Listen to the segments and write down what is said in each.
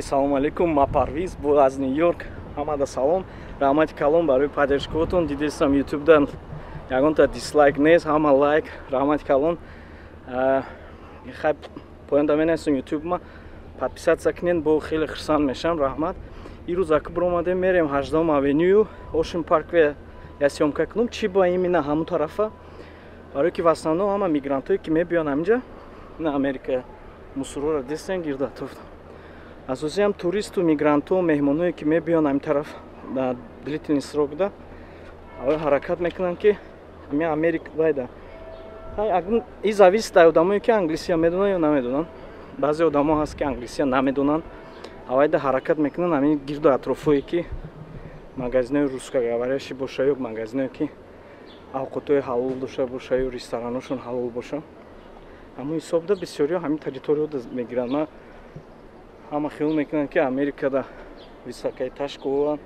Салом алейкум, ма Парвиз бу аз Нью-Йорк. Ҳамада салом. Раҳмати калом барои поддержкаотон. Дидистам YouTube-дан ягонта дислайк нест, ҳама лайк. Раҳмати калом. Хай поинта менастам YouTube-ма. Подписаться кунед, бо хеле хурсанд мешам. Раҳмат. Ирӯз ака биромадем мерем 18 авеню, Ocean Parkway я съёмка кунем. Чӣ ба именно ҳамон тарафа? Барои ки в основном ҳама мигрантое ки мебиён ҳаминҷа, на Америка мусорро дестен гирда атроф. Асосиам туристу, мигранту, меҳмоное ки мебиён ҳамин тараф на длительный срок да. Аввал ҳаракат мекунан ки ҳами Америка байда. И зависит аз одамое ки англисия медонанд ё намедонанд. Баъзе одамо ҳаст ки англисия намедонанд. Аввайда ҳаракат мекунанд ҳамин гирду атрофое ки магазинои русскоговорящи боша ё магазиное ки авқотои ҳалол доша боша ё рестораношон ҳалол боша. Ҳамон ҳисобда бисёриҳо ҳамин территорияда мегиранд. Ма ҳама хиёл мекунанд ки Америкада високоэтажкован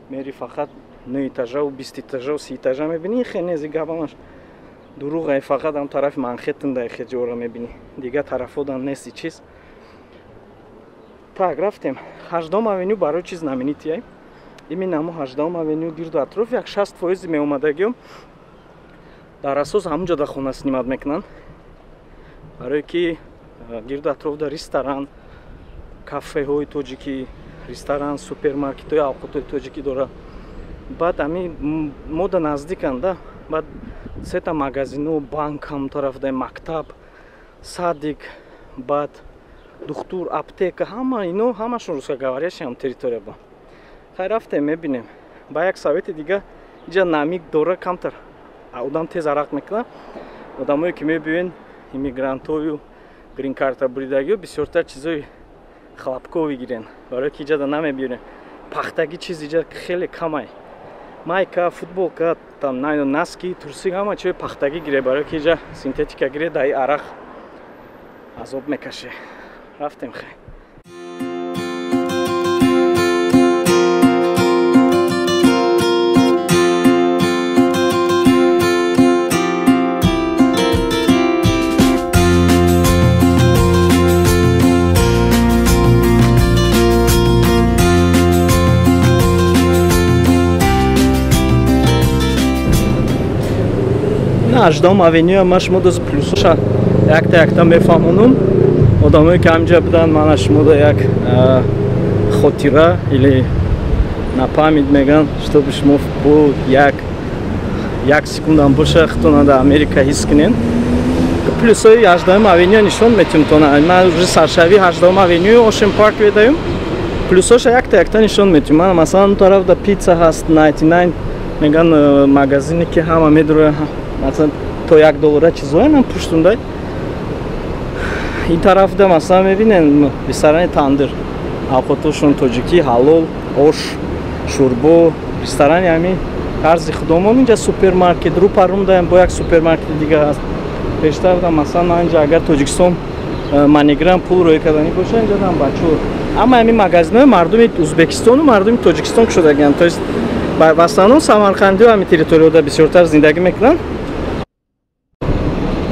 мери фақат 9 этажаву 20 этажаву 30 этажа мебинӣ. хенези гапамаш дурӯғ фақат ҳам тарафи Манхэттенда ҷора мебинӣ. Дигар тарафодан нести чиз. Так, рафтем. 18 авеню барои чиз знаменития. Именно ҳамон 18 авеню гирду атроф як 60% меомадагиём дар асос ҳамонҷода хона снимат мекунанд. Барои ки гирду атрофда ресторан, кафеҳои тоҷикӣ, ресторан, супермаркетҳои авқотҳои тоҷикӣ дорад. Баъд ҳамин мода наздиканд да. Баъд сета магазино, банк ҳам тарафда, мактаб, садик, баъд духтур, аптека, ҳама ино ҳамашон русскоговорящи ҳам территория ба. Хай рафтем мебинем. Ба як совети дига инҷа намик дора камтар одам тез арақ мекунад. Одамое ки мебиён иммигрантою, грин карта буридагиё бисёртар чизои хлопкови гирен. Барои ки иҷада намебиёрем. Пахтаги чиз иҷа хеле камай. Майка, футболка, там наски, турси ҳама чизи пахтаги гире. Барои ки иҷа синтетика гире, даи арақ азоб мекаше. Рафтем хай. На 18 авеню ма шумо доз плюсоша якта мефаҳмонам. Одамое ки ҳаминҷа буданд мана шумода як хотира или на память меган, чтобы шумо бо як секундам боша хитонада Америка ҳис кунен. Плюсои 18 авеню нишон метавонам тона. Ман уже саршави 18 авеню Ocean Parkway даём. Плюсоша якта нишон метавонам. Масалан тарафда пицца ҳаст 99 меган магазине ки ҳама медорад. Масалан то $1 чизое нам пуштундай. Ин тарафда масалан мебинен ресторани тандир. Авқотошон тоҷикӣ, ҳалол, ош, шӯрбо, ресторани ҳамин арзи худомон. Инҷа супермаркет рӯ паром даем бо як супермаркет дига ҳаст. Пештарда масалан ман инҷа агар Тоҷикистон маниграм пул рӯй карданӣ боша, инҷа дам бачо. Аммо ҳамин магазинои мардуми Ӯзбекистону мардуми Тоҷикистон кушодагианд. То есть в основном самарқандиҳо ҳамин территорияда бисёртар зиндагӣ мекунанд.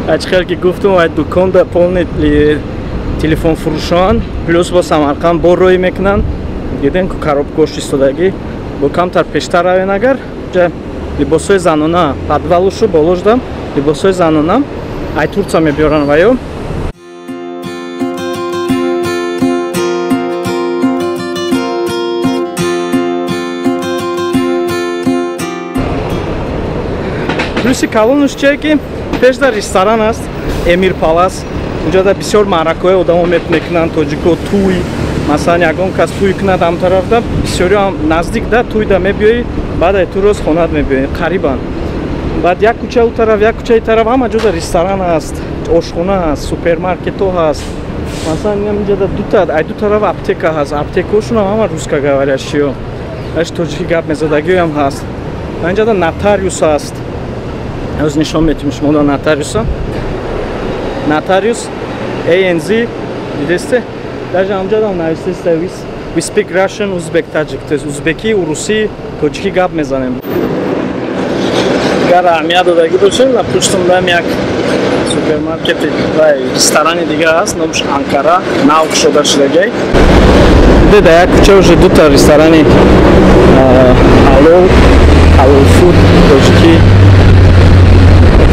Ачхел ки гуфтум ай дуконда полный телефон фурӯшон плюс бо Самарқанд бо рӯй мекунанд. Дидем ки коробкош истодагӣ бо камтар пештар равен агар ҷа либосои занона подвалушу болош дам либосои занона ай турца мебиёран ваё. Плюси калонуш чие ки пешда ресторан аст, Эмир Палас. Инҷода бисёр маъракаҳои одамо мекунанд, тоҷико туй. Масалан ягон кас туй кунад ҳам тарафда, бисёриҳо наздик да туйда мебиёӣ, баъд ай туроз хонат мебиёӣ, қарибанд. Баъд як кӯча у тараф, як кӯчаи тараф ҳама ҷода ресторан аст, ошхона ҳаст, супермаркетҳо ҳаст. Масалан инҷода ду тараф аптека ҳаст, аптекаҳошон ҳама русскоговорящиҳо. Аш тоҷикӣ гап мезадагиҳо ҳам ҳаст. Инҷода нотариус ҳаст. Аз нишон метавонем шумо да нотариуса. Нотариус ANZ видесте? Даже ҳамҷода нависеста we speak Russian, Uzbek, Tajik. То есть узбекӣ, руси, тоҷикӣ гап мезанем. Гар аҳамият додагӣ бошем, на пуштум дам як супермаркети ва ресторани дига ҳаст, номш Анкара, нав шуда шудагӣ. омаде дар як кӯча уже дута ресторани ҳалол фуд тоҷикӣ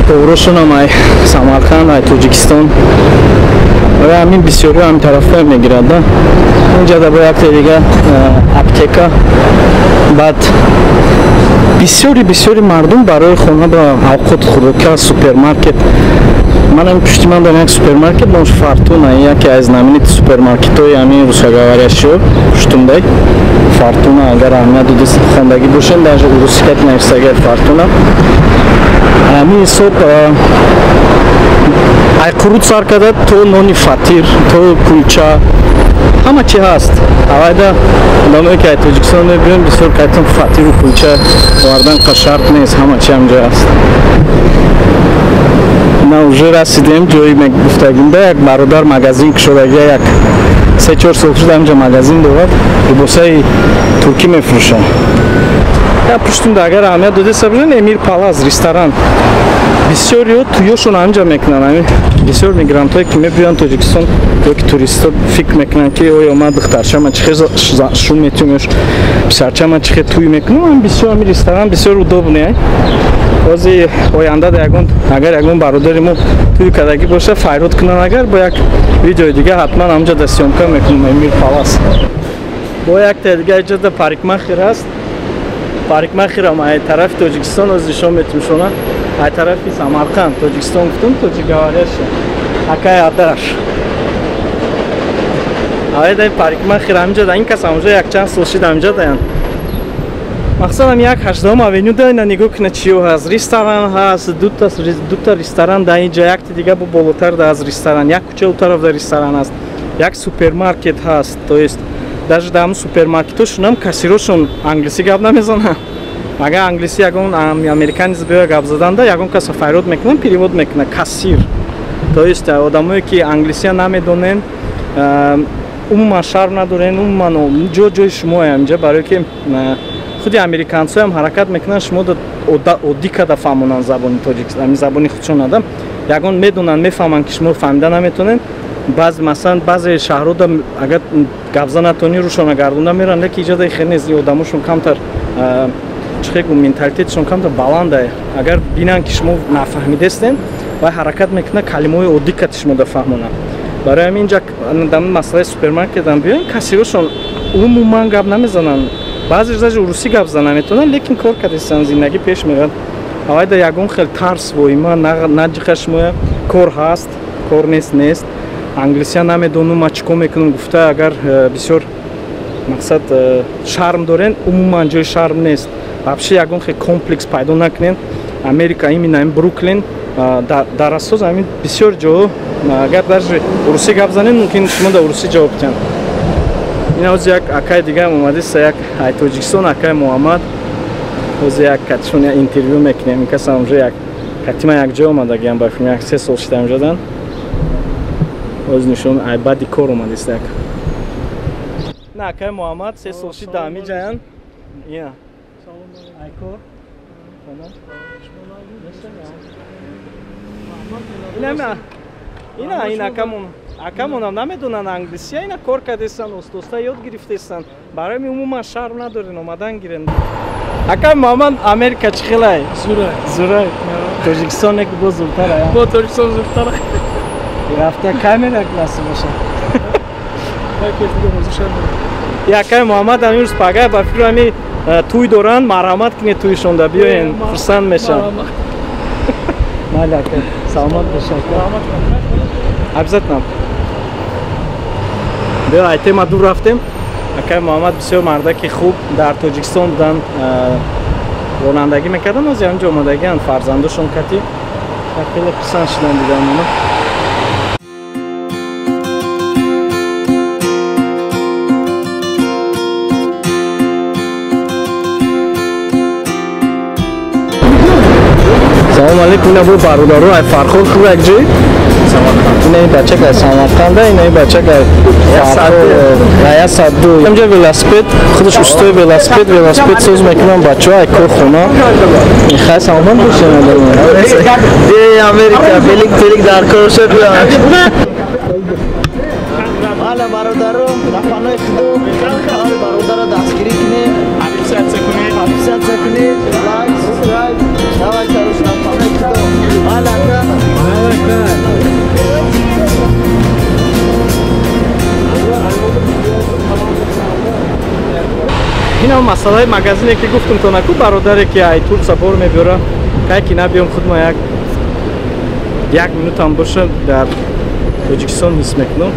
поварашонам ай Самарқанд ай Тоҷикистон ва ҳамин бисёриҳо ҳамин тарафҳо мегирад да инҷа дар бо якте дига аптека баъд бисёри мардум барои хона ба авқот хӯрока супермаркет манам пушти ман дар як супермаркет бомш Фортуна яке аз знаменити супермаркетҳои ҳамин русоговорящиҳо пуштумдай Фортуна агар аҳамият додест хондагӣ бошед даже урусикат нависагар Фортуна ҳамин ҳисоб ай қурут сар карда то нони фатир то кулча ҳама чи ҳаст авайда одамое ки ай Тоҷикистон мебиён бисёр кайтон фатиру кулча овардан шарт нест ҳама чи ҳамҷо ҳаст на уже расидем ҷои гуфтагимда як бародар магазин кушодаги як 3-4 сол шуда ҳамҷо магазин дорад либосаи туркӣ мефурӯшад я пуштумда агар аҳамият додеста бошед Эмир Палас ресторан бисёриҳо туёшон ҳамҷо мекунанд ҳамин бисёр мигрантҳое ки мебиёянд Тоҷикистон ёки туристҳо фикр мекунанд ки оё ман духтарчама чӣ хел шум метуем ё писарчама чӣ хел туй мекунем ҳам бисёр ҳамин ресторан бисёр удобне бози оянда агар ягон бародари мо туй кардагӣ боша файрод кунанд агар бо як видеои дига ҳатман ҳамҷо да сёмка мекунем Эмир Палас бо якта дига иҷода парикмахер ҳаст парикмахерам ай тарафи Тоҷикистон оз нишон метимшона ай тарафи Самарқанд Тоҷикистон гуфтум тоҷикговоряша акай адаш авайда парикмахер ҳамҷода ин кас ҳамҷо якчанд сол шид ҳамҷодаянд мақсадам як 8-ум авеню да ина нигоҳ кина чиё ҳаст ресторан ҳаст дута ресторан дар инҷа якти дига бо болотар да аз ресторан як кӯча у тараф да ресторан ҳаст як супермаркет ҳаст то есть даже дар ҳамн супермаркетҳо шунам кассирошон англисӣ гап намезананд агар англисӣ ягон американец биёя гап заданда ягон каса файрод мекунад перевод мекунад кассир то есть одамое ки англисия намедонен умуман шарм надорен умуман ҷои шумо ҳамҷа барое ки худи американцҳоям ҳаракат мекунанд шумо оддӣ карда фаҳмонанд забони тоҷикистон забони худшон адам ягон медонанд мефаҳманд ки шумо фаҳмида наметонед масалан баъзе шаҳрҳода агар гапза натони рӯшона гардонда меранд леки иҷода хел нест одамошон камтар чихегу менталитетшон камтар баланда агар бинанд ки шумо нафаҳмидестен вай ҳаракат мекунад калимаҳои оддӣ карди шумо да фаҳмонанд барои ҳамин ҷа дар масъалаи супермаркетам биёем кассирошон умуман гап намезананд баъзеш даже урусӣ гап зада наметавонанд лекин кор кардестан зиндагӣ пеш мерад авайда ягон хел тарс воима наҷиқа шумо кор ҳаст кор нест англисия намедонум ма чӣ кор мекунам гуфта агар бисёр мақсад шарм дорен умуман ҷои шарм нест вообще ягон хел комплекс пайдо накунед Америка именно ин Бруклин дар асос ҳамин бисёр ҷоҳо агар даже урусӣ гап занед мумкин шумо да урусӣ ҷавоб диҳанд ин ҳози як акай дига омадиста як ай Тоҷикистон акай Муҳаммад ҳози як катишон як интервю мекунем ин каса ҳамҷо як катима як ҷо омадагиам ба филм як 3 сол шида ҳамҷодан ҳози нишон ай баъди кор омадиста як на акай Муҳаммад 3 сол шида ҳамиҷаянд я ай кор ина акамонам намедонанд англисия ина кор кардестанд остоста ёд гирифтестанд барои ми умуман шарм надорен омадан гирен акай Муҳаммад Америка чӣ хелай зурай Тоҷикистон як бо зуртара бо Тоҷикистон зуртара рафта камера класси боша акай Муҳаммад ҳамин рӯз пагай ба фикр ҳами туй доранд марҳамат кинед туйшон да биёен хурсанд мешаванд майли акай саломат боша обязательно биё ай тема дур рафтем акай Муҳаммад бисёр мардаки хуб дар Тоҷикистон буданд ронандагӣ мекарданд ози ҳамҷо омадагианд фарзандошон кати хеле хурсанд шуданд дидан мона салом алейкум ина бо бародаро ай Фарход хуб як ҷой ина бачак ай Самарқанда ина бачак ай Раясаду ҳамҷа велосипед худаш устои велосипед соз мекунам бачаҳо ай корхона хай саломат бошед Америка белик дар кор шуд اینا برادرو رفانای خودو کار برادر دستگیری کنید حفیظت کنید حفیظت کنید لایک سابسکرایب دعوت کروش رفانای خودو حالا این هم مسئله مغازینه که گفتم تو نکو برادره که ایتور سبور میبره که نبیم خود ما یک минут هم باشه در Таджикистан حس میکنم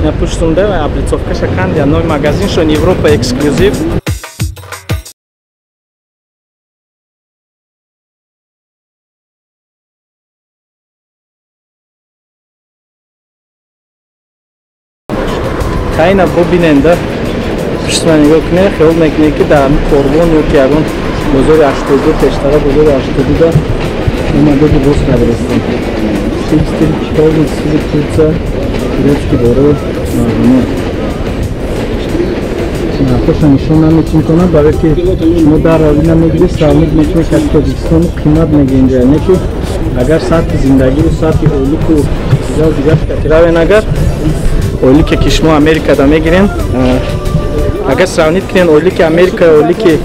یا پشتونده و ابلیцовка شکند یا نوع مغازین شون Европа эксклюзив کاینا ببیننده پشتوانه نگاه کنه خیال میکنه که در کاربون یا که یکون بزرگ 82 پیشتره بزرگ 82 اومده که باز نبرستم стиль читали стиль курса гречки дорого мажму нахоша нишон намечим кона барои ки шумо дар равина мегиред сравнид мекунед ки Тоҷикистон қимат мегинҷа не ки агар сатҳи зиндагии сатҳи оилику ҷо дигар катиравен агар оилике ки шумо Америкада мегирен агар сравнид кунед оилики Америка оилики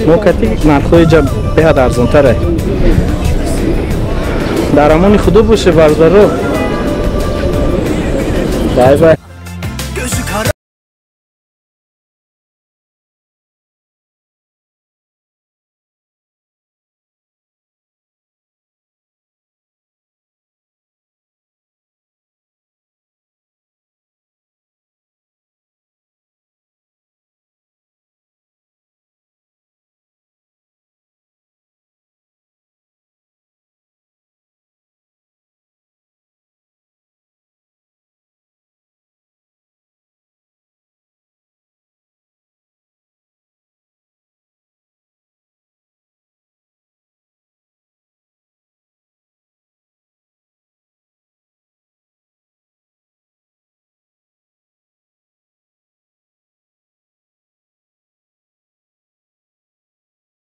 мо кати нархҳои ҷа беҳад арзонтаре در امان خدا باشه برادرها. بای بای.